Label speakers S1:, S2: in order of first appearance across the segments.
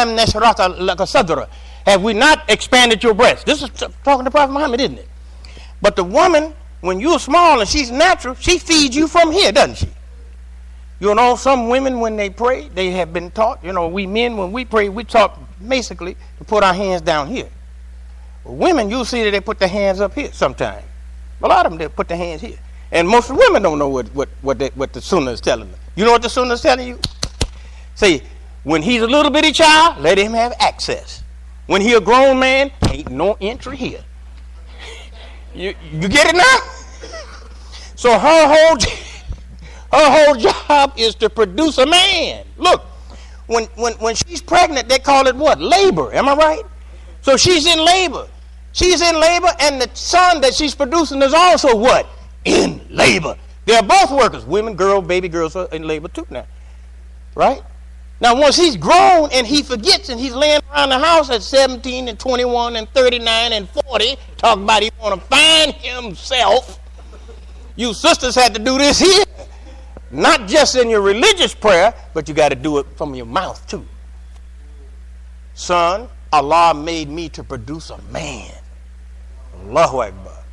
S1: Alam nashrah laka sadra. Have we not expanded your breast? This is talking to Prophet Muhammad, isn't it? But the woman, when you're small and she's natural, she feeds you from here, doesn't she? You know, some women, when they pray, they have been taught, you know, we men, when we pray, we taught basically to put our hands down here. Well, women, you'll see that they put their hands up here sometimes. A lot of them, they put their hands here. And most of the women don't know what the Sunnah is telling them. You know what the Sunnah is telling you? Say, when he's a little bitty child, let him have access. When he a grown man, ain't no entry here. You get it now? So her whole job is to produce a man. Look, when she's pregnant, they call it what? Labor. Am I right? So she's in labor. She's in labor, and the son that she's producing is also what? In labor. They're both workers. Women, girls, baby girls are in labor too now. Right? Now, once he's grown and he forgets and he's laying around the house at 17 and 21 and 39 and 40, talking about he want to find himself, you sisters had to do this here. Not just in your religious prayer, but you got to do it from your mouth too. Son, Allah made me to produce a man. Allahu Akbar.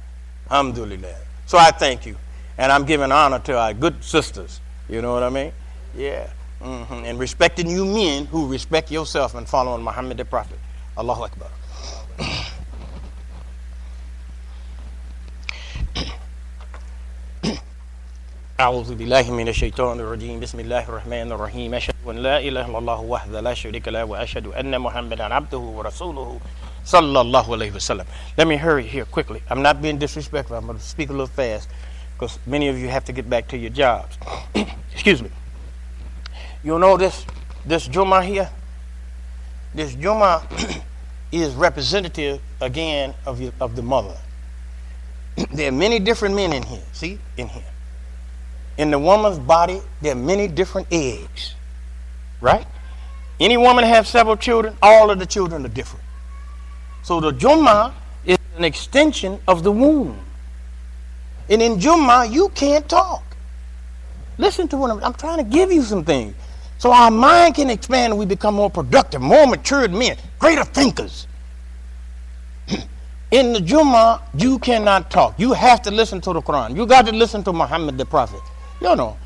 S1: Alhamdulillah. So I thank you. And I'm giving honor to our good sisters. You know what I mean? Yeah. And respecting you men who respect yourself and following Muhammad the Prophet. Allahu Akbar. أعوذ بالله من الشيطان الرجيم بسم الله الرحمن الرحيم أشهد أن لا إله إلا الله وحده لا شريك له وأشهد أن محمدا عبده ورسوله صلى الله عليه وسلم. Let me hurry here quickly. I'm not being disrespectful. I'm going to speak a little fast because many of you have to get back to your jobs. Excuse me. You know this Jummah here? This Jummah is representative again of the mother. There are many different men in here. See? In here. In the woman's body, there are many different eggs. Right? Any woman has several children, all of the children are different. So the Jummah is an extension of the womb. And in Jummah, you can't talk. Listen to what I'm trying to give you some things. So our mind can expand and we become more productive, more matured men, greater thinkers. In the Jummah, you cannot talk. You have to listen to the Quran. You got to listen to Muhammad the Prophet. You know,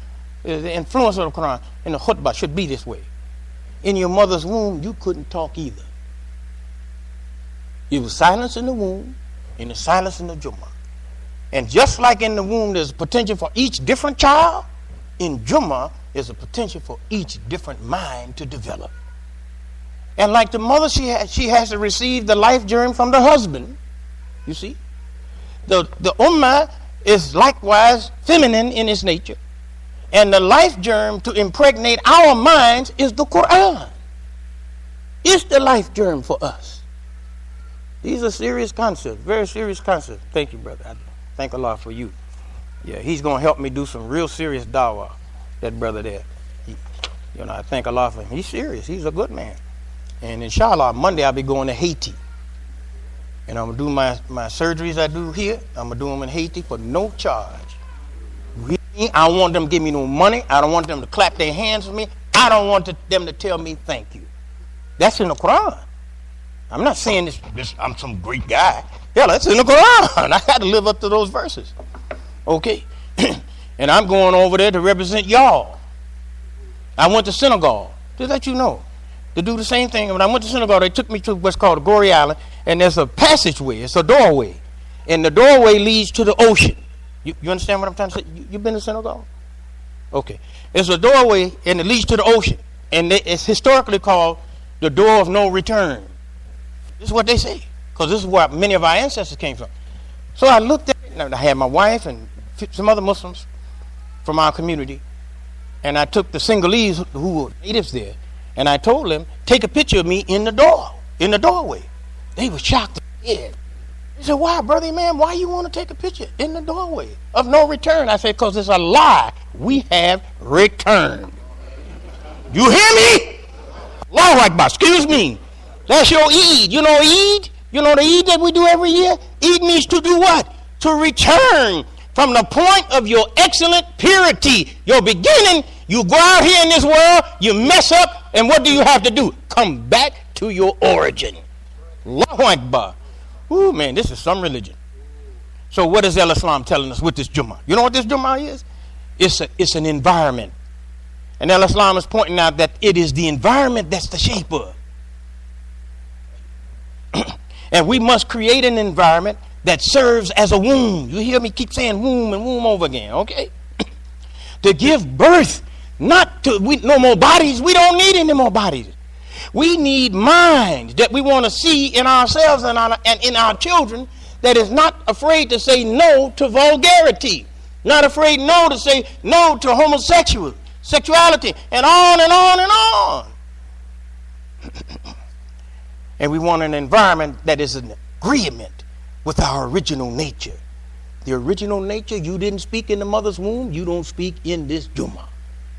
S1: the influence of the Quran in the khutbah should be this way. In your mother's womb, you couldn't talk either. It was silence in the womb and the silence in the Jummah. And just like in the womb, there's potential for each different child, in Jummah, there's a potential for each different mind to develop. And like the mother, she has to receive the life germ from the husband. You see? The ummah is likewise feminine in its nature. And the life germ to impregnate our minds is the Quran. It's the life germ for us. These are serious concepts, very serious concepts. Thank you, brother. I thank Allah for you. Yeah, he's going to help me do some real serious dawah, that brother there. I thank Allah for him. He's serious. He's a good man. And inshallah, Monday I'll be going to Haiti. And I'm going to do my surgeries I do here. I'm going to do them in Haiti for no charge. I don't want them to give me no money. I don't want them to clap their hands for me. I don't want them to tell me thank you. That's in the Quran. I'm not saying this I'm some great guy. Yeah, that's in the Quran. I got to live up to those verses. Okay? And I'm going over there to represent y'all. I went to Senegal, to let you know, to do the same thing. When I went to Senegal, they took me to what's called the Gorée Island, and there's a passageway. It's a doorway. And the doorway leads to the ocean. You understand what I'm trying to say? You been to Senegal? Okay. It's a doorway, and it leads to the ocean. And it's historically called the door of no return. This is what they say, because this is where many of our ancestors came from. So I looked at it, and I had my wife and some other Muslims from our community, and I took the Senegalese who were natives there, and I told them, take a picture of me in the doorway. They were shocked. They said, why, brother man, why you want to take a picture in the doorway of no return? I said, because it's a lie. We have returned. You hear me? Allahu Akbar, excuse me. That's your Eid. You know Eid? You know the Eid that we do every year? Eid means to do what? To return from the point of your excellent purity. Your beginning, you go out here in this world, you mess up, and what do you have to do? Come back to your origin. Allahu Akbar. Ooh, man, this is some religion. So what is Islam telling us with this Jummah? You know what this Jummah is? It's an environment. And Islam is pointing out that it is the environment that's the shaper. And we must create an environment that serves as a womb. You hear me keep saying womb and womb over again, okay? To give birth, not to no more bodies. We don't need any more bodies. We need minds that we want to see in ourselves and in our children, that is not afraid to say no to vulgarity, not afraid to say no to sexuality, and on and on and on. And we want an environment that is in agreement with our original nature. The original nature you didn't speak in the mother's womb, you don't speak in this Jummah.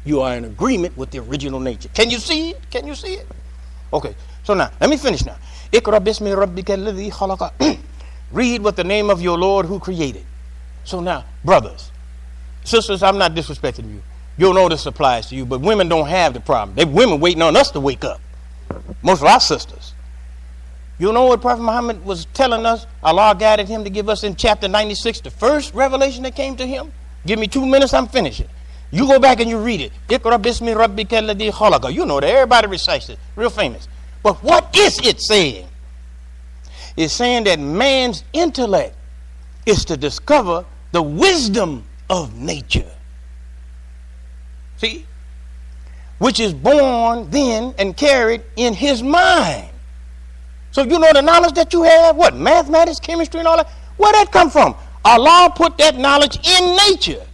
S1: You are in agreement with the original nature. Can you see it? Can you see it? Okay, so now, let me finish now. Iqra bismi rabbika alladhi khalaqa. Read with the name of your Lord who created. So now, brothers, sisters, I'm not disrespecting you. You'll know this applies to you, but women don't have the problem. Women waiting on us to wake up. Most of our sisters. You know what Prophet Muhammad was telling us? Allah guided him to give us in chapter 96, the first revelation that came to him. Give me 2 minutes, I'm finishing. You go back and you read it. Iqra bismi rabbika alladhi khalaqa. You know that. Everybody recites it. Real famous. But what is it saying? It's saying that man's intellect is to discover the wisdom of nature. See? Which is born then and carried in his mind. So you know the knowledge that you have, what? Mathematics, chemistry, and all that? Where that come from? Allah put that knowledge in nature.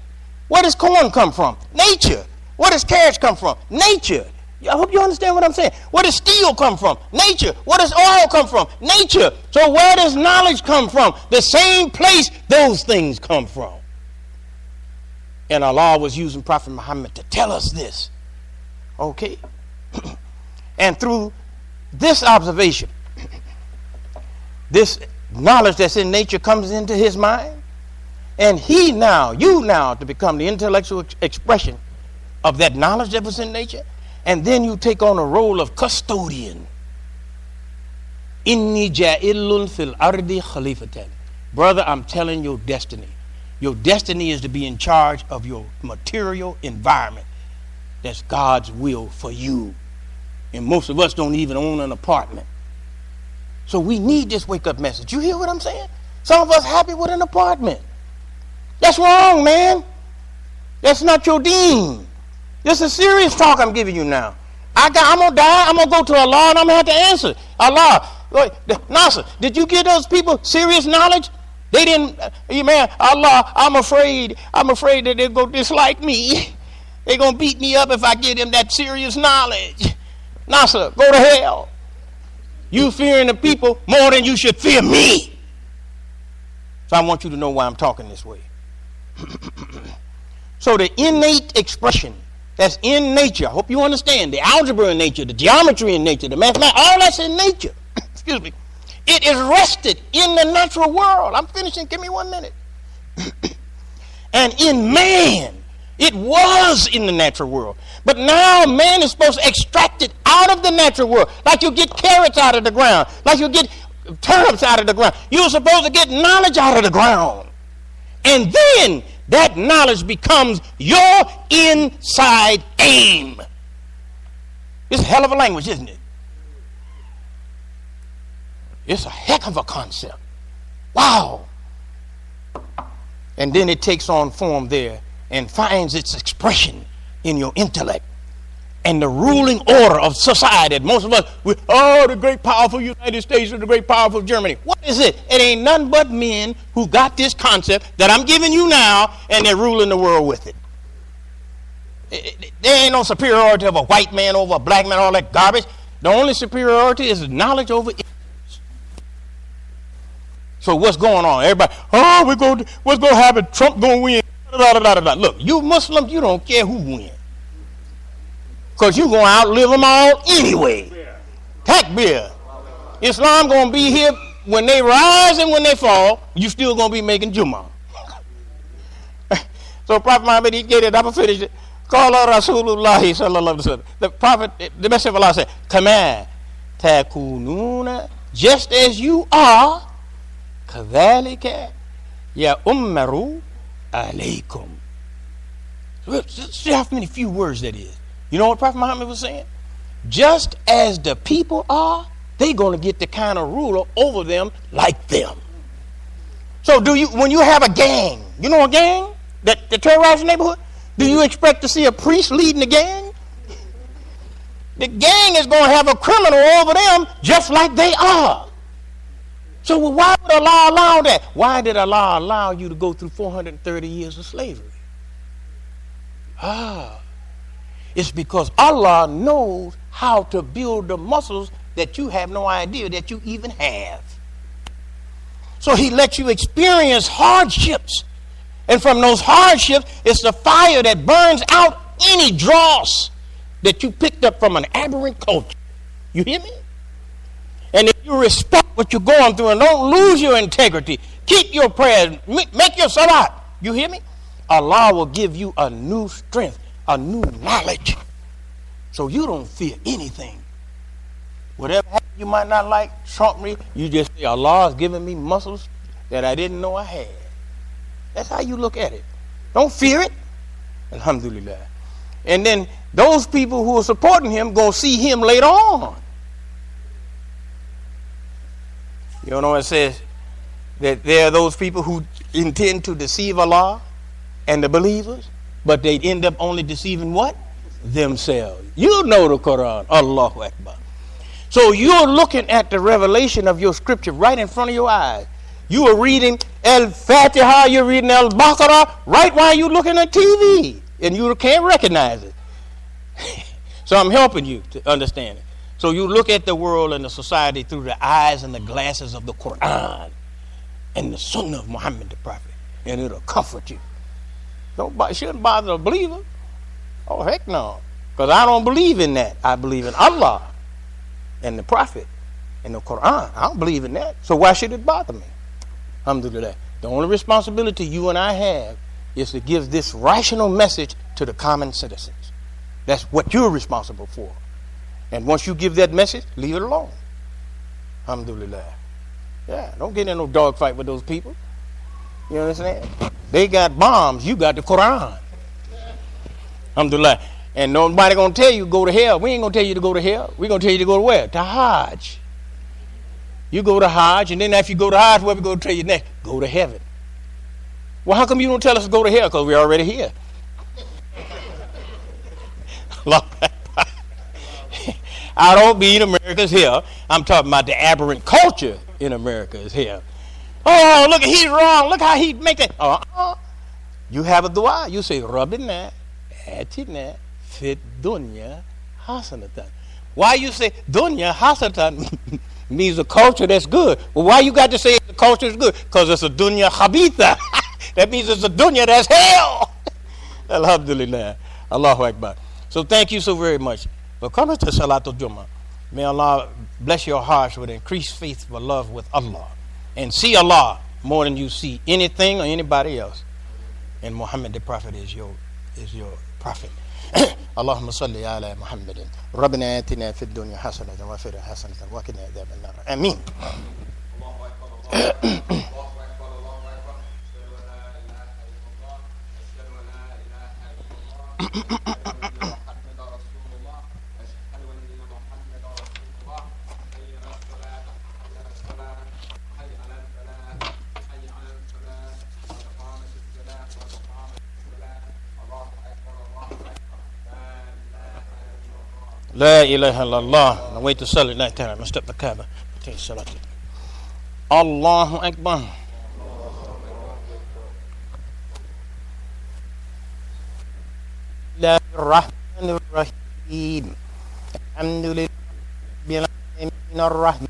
S1: Where does corn come from? Nature. Where does carrots come from? Nature. I hope you understand what I'm saying. Where does steel come from? Nature. Where does oil come from? Nature. So where does knowledge come from? The same place those things come from. And Allah was using Prophet Muhammad to tell us this. Okay? And through this observation, this knowledge that's in nature comes into his mind, and you now, to become the intellectual expression of that knowledge that was in nature, and then you take on a role of custodian. Inni ja'illun fil ardi khalifatan. Brother, I'm telling your destiny. Your destiny is to be in charge of your material environment. That's God's will for you. And most of us don't even own an apartment. So we need this wake-up message. You hear what I'm saying? Some of us happy with an apartment. That's wrong, man. That's not your deen. This is serious talk I'm giving you now. I'm going to die. I'm going to go to Allah and I'm going to have to answer. Allah, Nasser, did you give those people serious knowledge? They didn't, man, Allah, I'm afraid that they're going to dislike me. They're going to beat me up if I give them that serious knowledge. Nasser, go to hell. You fearing the people more than you should fear me. So I want you to know why I'm talking this way. So the innate expression that's in nature, I hope you understand, the algebra in nature, the geometry in nature, the mathematics, all that's in nature. Excuse me. It is rested in the natural world. I'm finishing. Give me 1 minute. And in man, it was in the natural world. But now man is supposed to extract it out of the natural world. Like you get carrots out of the ground. Like you get turnips out of the ground. You're supposed to get knowledge out of the ground. And then that knowledge becomes your inside aim. It's a hell of a language, isn't it? It's a heck of a concept. Wow. And then it takes on form there and finds its expression in your intellect and the ruling order of society. Most of us, the great powerful United States or the great powerful Germany. What is it? It ain't none but men who got this concept that I'm giving you now, and they're ruling the world with it. There ain't no superiority of a white man over a black man, all that garbage. The only superiority is knowledge over ignorance. So what's going on? Everybody, what's going to happen? Trump going to win. Look, you Muslims, you don't care who wins. Because you're going to outlive them all anyway. Takbir. Islam going to be here when they rise and when they fall. You still going to be making Jummah. So Prophet Muhammad, he get it. I'm going to finish it. Qala Rasulullah sallallahu alaihi wasallam. The Prophet, the Messenger of Allah said, Kama takununa, just as you are, kadhalika ya ummaru alaykum. See how many few words that is. You know what Prophet Muhammad was saying? Just as the people are, they're going to get the kind of ruler over them like them. So when you have a gang, you know a gang that terrorizes the neighborhood? Do you expect to see a priest leading the gang? The gang is going to have a criminal over them just like they are. So why would Allah allow that? Why did Allah allow you to go through 430 years of slavery? It's because Allah knows how to build the muscles that you have no idea that you even have. So he lets you experience hardships. And from those hardships, it's the fire that burns out any dross that you picked up from an aberrant culture. You hear me? And if you respect what you're going through and don't lose your integrity, keep your prayers, make your salat. You hear me? Allah will give you a new strength, a new knowledge. So you don't fear anything. Whatever you might not like, trump me, you just say, Allah has given me muscles that I didn't know I had. That's how you look at it. Don't fear it. Alhamdulillah. And then those people who are supporting him going to see him later on. You know, it says that there are those people who intend to deceive Allah and the believers, but they end up only deceiving what? Themselves. You know the Quran. Allahu Akbar. So you're looking at the revelation of your scripture right in front of your eyes. You are reading Al-Fatiha, you're reading Al-Baqarah, right while you're looking at TV, and you can't recognize it. So I'm helping you to understand it. So you look at the world and the society through the eyes and the glasses of the Quran and the Sunnah of Muhammad the Prophet, and it'll comfort you. Shouldn't bother a believer. Oh, heck no. Because I don't believe in that. I believe in Allah and the Prophet and the Quran. I don't believe in that. So why should it bother me? Alhamdulillah. The only responsibility you and I have is to give this rational message to the common citizens. That's what you're responsible for. And once you give that message, leave it alone. Alhamdulillah. Yeah, don't get in no dogfight with those people. You understand? They got bombs. You got the Quran. Alhamdulillah. And nobody going to tell you go to hell. We ain't going to tell you to go to hell. We're going to tell you to go to where? To Hajj. You go to Hajj, and then after you go to Hajj, where we going to tell you next? Go to heaven. Well, how come you don't tell us to go to hell? Because we're already here. I don't mean America's here. I'm talking about the aberrant culture in America is here. Oh, look, he's wrong. Look how he make that. You have a dua. You say, Rabbina atina fit dunya hasanatan. Why you say dunya hasanatan means a culture that's good. Well, why you got to say the culture is good? Because it's a dunya khabitha. That means it's a dunya that's hell. Alhamdulillah. Allahu Akbar. So thank you so very much for coming to Salatul Jummah. May Allah bless your hearts with increased faith for love with Allah. And see Allah more than you see anything or anybody else. And Muhammad the Prophet is your prophet. Allahumma salli ala Muhammadin. Rabbina atina fid dunya hasanatan wa fil akhirati hasanatan wa qina adhaban nar. Ameen. لا إله إلا الله نويت أصلي لا تعالى ما استبقى كعبة بتي الصلاة الله أكبر الله الرحمن الرحيم الحمد لله رب العالمين الرحمن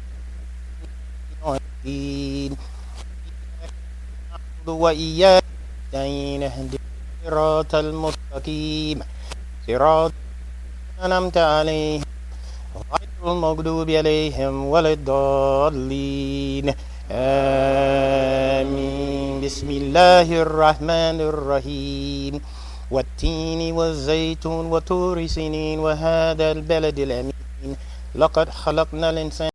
S1: الرحيم وإياك نستعين اهدنا الصراط المستقيم صراط أنعمت عليهم غير المغضوب عليهم ولا الضالين آمين بسم الله الرحمن الرحيم والتين والزيتون وطور سينين وهذا البلد الأمين لقد خلقنا الإنسان